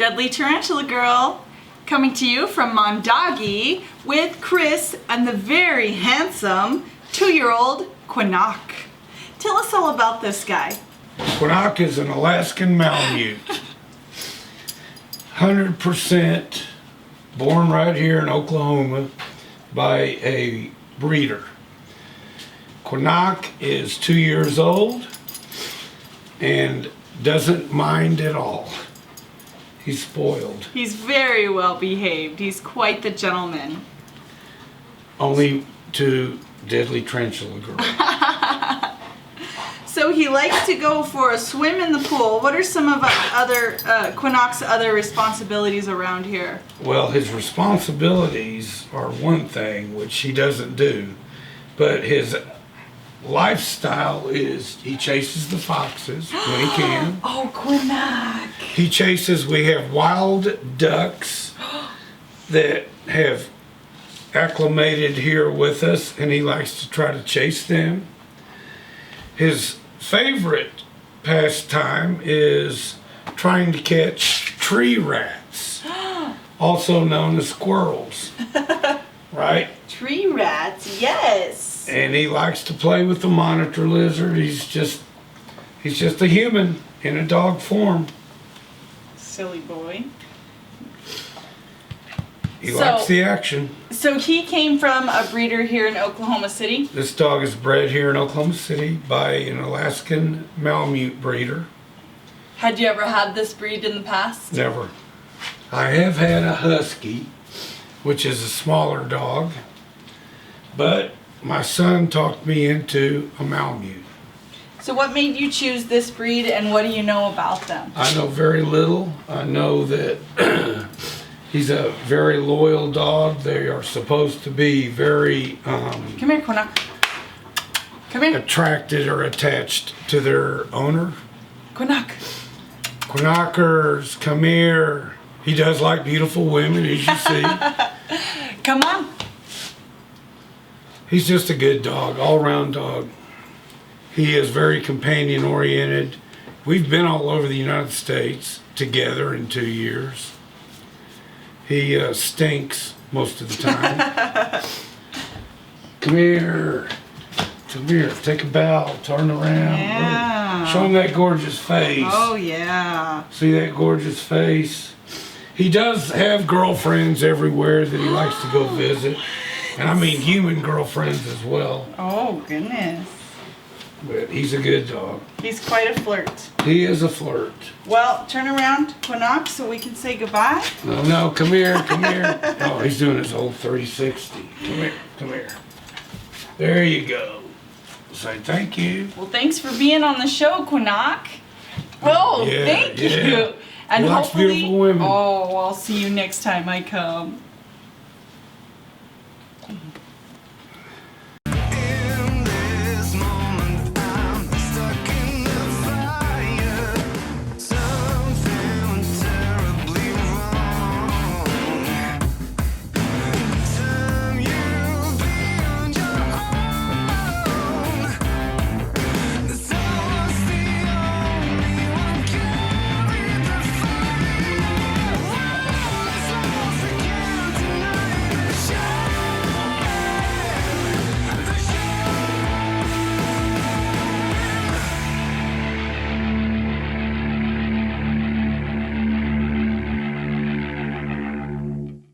Deadly Tarantula Girl, coming to you from Mondagi with Chris and the very handsome 2-year-old Kanik. Tell us all about this guy. Kanik is an Alaskan Malamute. 100% born right here in Oklahoma by a breeder. Kanik is 2 years old and doesn't mind at all. He's spoiled. He's very well behaved. He's quite the gentleman. Only to Deadly Tarantula Girl. So he likes to go for a swim in the pool. What are some of Kanik's other responsibilities around here? Well, his responsibilities are one thing, which he doesn't do, but his lifestyle is he chases the foxes when he can. Oh, Kanik! He chases, we have wild ducks that have acclimated here with us, and he likes to try to chase them. His favorite pastime is trying to catch tree rats, also known as squirrels, right? Tree rats, yes. And he likes to play with the monitor lizard. He's just a human in a dog form. Silly boy. He likes the action. So he came from a breeder here in Oklahoma City? This dog is bred here in Oklahoma City by an Alaskan Malamute breeder. Had you ever had this breed in the past? Never. I have had a husky, which is a smaller dog, but my son talked me into a Malamute. So what made you choose this breed, and what do you know about them? I know very little. I know that he's a very loyal dog. They are supposed to be very Come here, Kanik. Come here. attracted or attached to their owner. Kanik. Kanikers, come here. He does like beautiful women, as you see. Come on. He's just a good dog, all-round dog. He is very companion-oriented. We've been all over the United States together in 2 years. He stinks most of the time. Come here. Come here. Take a bow. Turn around. Yeah. Look. Show him that gorgeous face. Oh, yeah. See that gorgeous face? He does have girlfriends everywhere that he likes to go visit. And I mean human girlfriends as well. Oh, goodness. But he's a good dog. He's quite a flirt. He is a flirt. Well, turn around, Kanik, so we can say goodbye. No, come here, come here. Oh, he's doing his old 360. Come here, come here. There you go. Say thank you. Well, thanks for being on the show, Kanik. Oh, Yeah, thank yeah. you. And He likes hopefully, beautiful women. oh, I'll see you next time I come.